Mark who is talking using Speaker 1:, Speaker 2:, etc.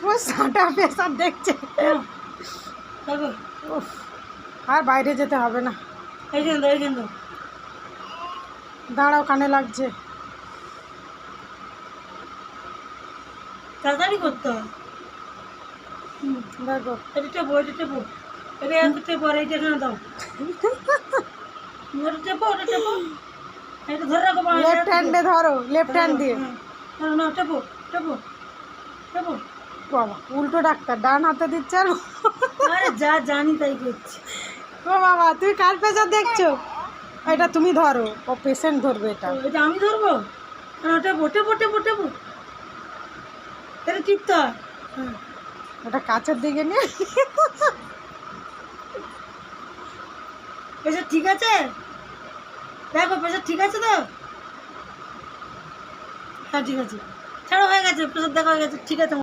Speaker 1: ও সাটা পেশার দেখছে। উফ, আর বাইরে যেতে হবে না। দাঁড়াও, কানে লাগছে।
Speaker 2: তাড়াতাড়ি করতে হয়।
Speaker 1: দেখো
Speaker 2: এটা টেপো, এটা টেপো, এটা এত টেপো, আর এইটা এখানে দাও। ওটা টেপো, ওটা টেপো, এটা ধরে রাখো।
Speaker 1: লেফট হ্যান্ডে ধরো, লেফট হ্যান্ড দিয়ে।
Speaker 2: না, টেপো টেপো টেপো।
Speaker 1: বাবা, উল্টো ডাক্তার, ডান হাতে দিচ্ছে আর
Speaker 2: আরে যা জানি তাই করছি।
Speaker 1: ও বাবা, তুমি কার প্রেশার দেখছো? এটা তুমি ধরো, ও পেশেন্ট ধরবে এটা।
Speaker 2: এটা আমি ধরবো? না, টেপো টেপো টেপো টেপো, এটা টিপতে হয়।
Speaker 1: ওটা কাছের দিকে নিয়ে।
Speaker 2: প্রেশার ঠিক আছে? দেখো প্রেশার ঠিক আছে তো? হ্যাঁ ঠিক আছে, ছাড়া হয়ে গেছে, প্রেশার দেখা হয়ে গেছে, ঠিক আছে।